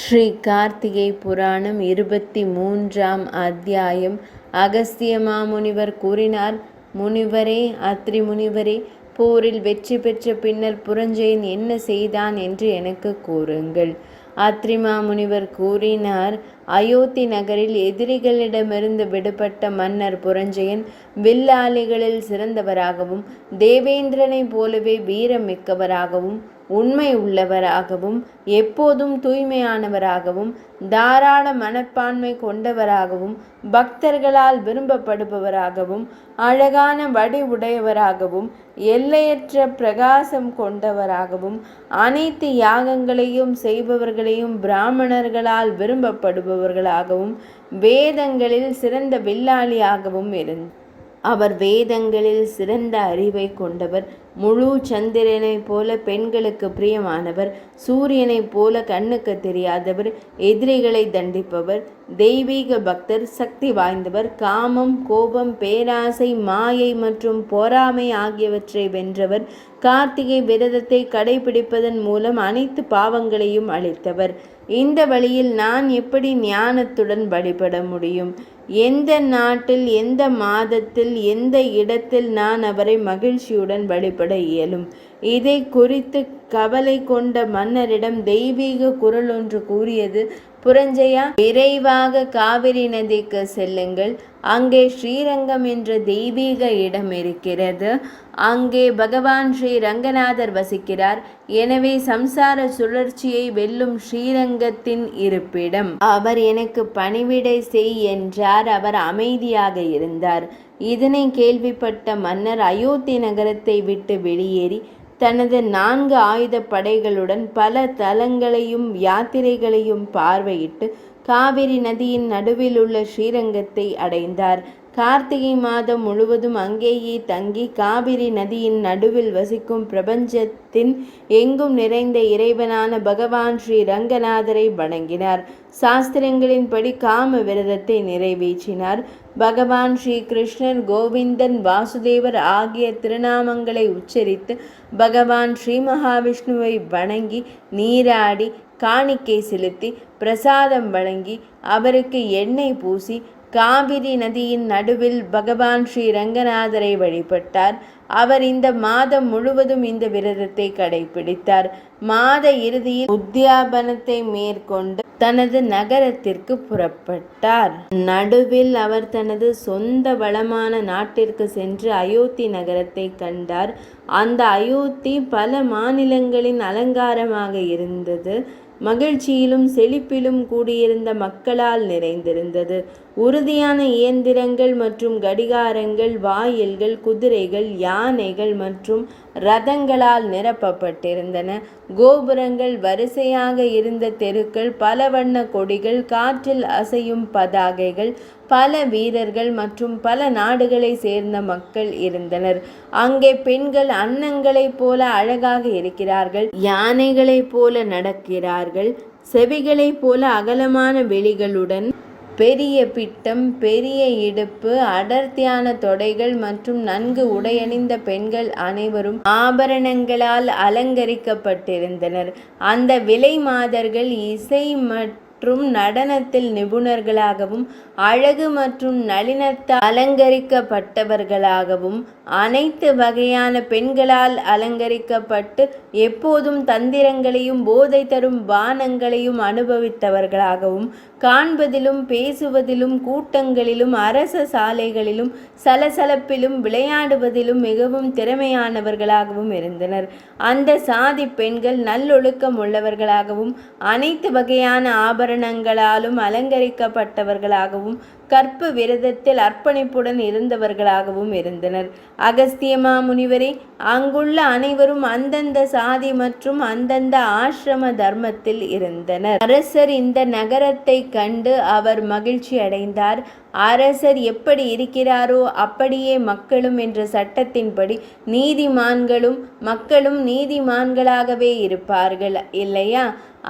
ஸ்ரீ கார்த்திகை புராணம் 23ஆம் அத்தியாயம். அகஸ்திய மாமுனிவர் கூறினார். முனிவரே, அத்ரி முனிவரே, போரில் வெற்றி பெற்ற பின்னர் புரஞ்சயன் என்ன செய்தான் என்று எனக்கு கூறுங்கள். அத்ரி மாமுனிவர் கூறினார். அயோத்தி நகரில் எதிரிகளிடமிருந்து விடுபட்ட மன்னர் புரஞ்சயன் வில்லாளிகளில் சிறந்தவராகவும் தேவேந்திரனைப் போலவே வீரம் மிக்கவராகவும் உண்மை உள்ளவராகவும் எப்போதும் தூய்மையானவராகவும் தாராள மனப்பான்மை கொண்டவராகவும் பக்தர்களால் விரும்பப்படுபவராகவும் அழகான வடி உடையவராகவும் எல்லையற்ற பிரகாசம் கொண்டவராகவும் அனைத்து யாகங்களையும் செய்பவர்களையும் பிராமணர்களால் விரும்பப்படுபவர்களாகவும் வேதங்களில் சிறந்த வில்லாளியாகவும் இருந்தார். அவர் வேதங்களில் சிறந்த அறிவை கொண்டவர். முழு சந்திரனைப் போல பெண்களுக்கு பிரியமானவர். சூரியனைப் போல கண்ணுக்கு தெரியாதவர். எதிரிகளை தண்டிப்பவர். தெய்வீக பக்தர். சக்தி வாய்ந்தவர். காமம், கோபம், பேராசை, மாயை மற்றும் பொறாமை ஆகியவற்றை வென்றவர். கார்த்திகை விரதத்தை கடைபிடிப்பதன் மூலம் அனைத்து பாவங்களையும் அழித்தவர். இந்த வழியில் நான் எப்படி ஞானத்துடன் வழிபட முடியும்? எந்த நாட்டில், எந்த மாதத்தில், எந்த இடத்தில் நான் அவரை மகிழ்ச்சியுடன் வழிபட இயலும்? இதை குறித்து கவலை கொண்ட மன்னரிடம் தெய்வீக குரல் ஒன்று கூறியது. புரஞ்சயா, விரைவாக காவிரி நதிக்கு செல்லுங்கள். அங்கே ஸ்ரீரங்கம் என்ற தெய்வீக இடம் இருக்கிறது. அங்கே பகவான் ஸ்ரீ ரங்கநாதர் வசிக்கிறார். எனவே சம்சார சுழற்சியை வெல்லும் ஸ்ரீரங்கத்தின் இருப்பிடம். அவர் எனக்கு பணிவிடை செய் என்றார். அவர் அமைதியாக இருந்தார். இதனை கேள்விப்பட்ட மன்னர் அயோத்தி நகரத்தை விட்டு வெளியேறி தனது 4 ஆயுத படைகளுடன் பல தலங்களையும் யாத்திரைகளையும் பார்வையிட்டு காவிரி நதியின் நடுவில் உள்ள ஸ்ரீரங்கத்தை அடைந்தார். கார்த்திகை மாதம் முழுவதும் அங்கேயே தங்கி காவிரி நதியின் நடுவில் வசிக்கும் பிரபஞ்சத்தின் எங்கும் நிறைந்த இறைவனான பகவான் ஸ்ரீ ரங்கநாதரை வணங்கினார். சாஸ்திரங்களின்படி காம விரதத்தை நிறைவேற்றினார். பகவான் ஸ்ரீ கிருஷ்ணர், கோவிந்தன், வாசுதேவர் ஆகிய திருநாமங்களை உச்சரித்து பகவான் ஸ்ரீ மகாவிஷ்ணுவை வணங்கி நீராடி காணிக்கை செலுத்தி பிரசாதம் வழங்கி அவருக்கு எண்ணெய் பூசி காவிரி நதியின் நடுவில் பகவான் ஸ்ரீ ரங்கநாதரை வழிபட்டார். அவர் இந்த மாதம் முழுவதும் இந்த விரதத்தை கடைபிடித்தார். மாத இறுதியில் உத்தியாபனத்தை மேற்கொண்டு தனது நகரத்திற்கு புறப்பட்டார். நடுவில் அவர் தனது சொந்த வளமான நாட்டிற்கு சென்று அயோத்தி நகரத்தை கண்டார். அந்த அயோத்தி பல மாநிலங்களின் அலங்காரமாக இருந்தது. மகிழ்ச்சியிலும் செழிப்பிலும் கூடியிருந்த மக்களால் நிறைந்திருந்தது. உறுதியான இயந்திரங்கள் மற்றும் கடிகாரங்கள், வாயில்கள், குதிரைகள், யானைகள் மற்றும் ரதங்களால் நிரப்பப்பட்டிருந்தன. கோபுரங்கள், வரிசையாக இருந்த தெருக்கள், பல வண்ண கொடிகள், காற்றில் அசையும் பதாகைகள், பல வீரர்கள் மற்றும் பல நாடுகளை சேர்ந்த மக்கள் இருந்தனர். அங்கே பெண்கள் அன்னங்களைப் போல அழகாக இருக்கிறார்கள். யானைகளைப் போல நடக்கிறார்கள். செவிகளைப் போல அகலமான வெளிகளுடன் பெரிய பிட்டம், பெரிய இடுப்பு, அடர்த்தியான தொடைகள் மற்றும் நன்கு உடையணிந்த பெண்கள் அனைவரும் ஆபரணங்களால் அலங்கரிக்கப்பட்டிருந்தனர். அந்த விலை மாதர்கள் இசை மற்றும் நடனத்தில் நிபுணர்களாகவும் அழகு மற்றும் நளினத்தால் அலங்கரிக்கப்பட்டவர்களாகவும் அனைத்து வகையான பெண்களால் அலங்கரிக்கப்பட்டு எப்போதும் தந்திரங்களையும் போதை தரும் பானங்களையும் அனுபவித்தவர்களாகவும் காண்பதிலும் பேசுவதிலும் கூட்டங்களிலும் அரச சாலைகளிலும் சலசலப்பிலும் விளையாடுவதிலும் மிகவும் திறமையானவர்களாகவும் இருந்தனர். அந்த சாதி பெண்கள் நல்லொழுக்கம் உள்ளவர்களாகவும் அனைத்து வகையான ஆபரணங்களாலும் அலங்கரிக்கப்பட்டவர்களாகவும் கற்பு விரதத்தில் அர்ப்பணிப்புடன் இருந்தவர்களாகவும் இருந்தனர். அகஸ்திய மாமுனிவரே, அங்குள்ள அனைவரும் அந்தந்த சாதி மற்றும் அந்தந்த ஆசிரம தர்மத்தில் இருந்தனர். அரசர் இந்த நகரத்தை கண்டு அவர் மகிழ்ச்சி அடைந்தார். அரசர் எப்படி இருக்கிறாரோ அப்படியே மக்களும் என்ற சட்டத்தின்படி நீதிமான்களும் மக்களும் நீதிமான்களாகவே இருப்பார்கள் இல்லையா?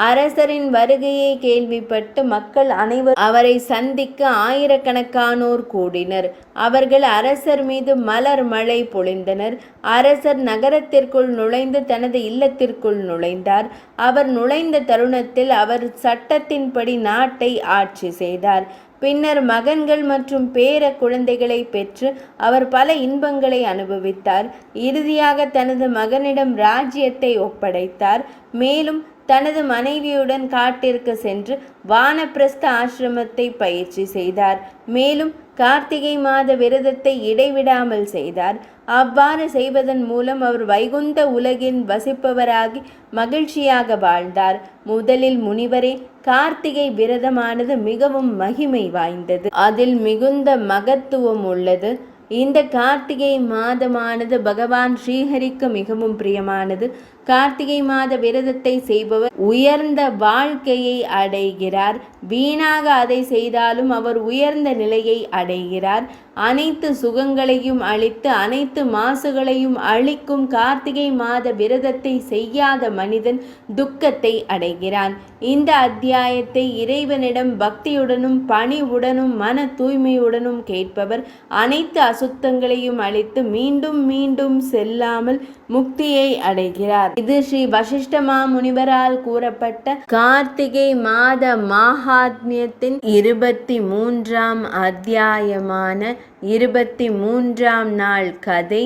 அரசரின் வருகையை கேள்விப்பட்டு மக்கள் அனைவரும் அவரை சந்திக்க ஆயிரக்கணக்கானோர் கூடினர். அவர்கள் அரசர் மீது மலர் மழை பொழிந்தனர். அரசர் நகரத்திற்குள் நுழைந்து தனது இல்லத்திற்குள் நுழைந்தார். அவர் நுழைந்த தருணத்தில் அவர் சட்டத்தின்படி நாட்டை ஆட்சி செய்தார். பின்னர் மகன்கள் மற்றும் பேர குழந்தைகளை பெற்று அவர் பல இன்பங்களை அனுபவித்தார். இறுதியாக தனது மகனிடம் ராஜ்யத்தை ஒப்படைத்தார். மேலும் தனது மனைவியுடன் காட்டிற்கு சென்று வானப்பிரஸ்த ஆசிரமத்தை பயிற்சி செய்தார். மேலும் கார்த்திகை மாத விரதத்தை இடைவிடாமல் செய்தார். அவ்வாறு செய்வதன் மூலம் அவர் வைகுந்த உலகின் வசிப்பவராகி மகிழ்ச்சியாக வாழ்ந்தார். முதலில் முனிவரே, கார்த்திகை விரதமானது மிகவும் மகிமை வாய்ந்தது. அதில் மிகுந்த மகத்துவம் உள்ளது. இந்த கார்த்திகை மாதமானது பகவான் ஸ்ரீஹரிக்கு மிகவும் பிரியமானது. கார்த்திகை மாத விரதத்தை செய்பவர் உயர்ந்த வாழ்க்கையை அடைகிறார். வீணாக அதை செய்தாலும் அவர் உயர்ந்த நிலையை அடைகிறார். அனைத்து சுகங்களையும் அளித்து அனைத்து மாசுகளையும் அளிக்கும் கார்த்திகை மாத விரதத்தை செய்யாத மனிதன் துக்கத்தை அடைகிறான். இந்த அத்தியாயத்தை இறைவனிடம் பக்தியுடனும் பணிவுடனும் மன தூய்மையுடனும் கேட்பவர் அனைத்து அசுத்தங்களையும் அளித்து மீண்டும் மீண்டும் செல்லாமல் முக்தியை அடைகிறார். இது ஸ்ரீ வசிஷ்ட மாமுனிவரால் கூறப்பட்ட கார்த்திகை மாத மகாத்மியத்தின் 23ஆம் அத்தியாயமான 23ஆம் நாள் கதை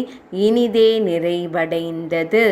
இனிதே நிறைவடைந்தது.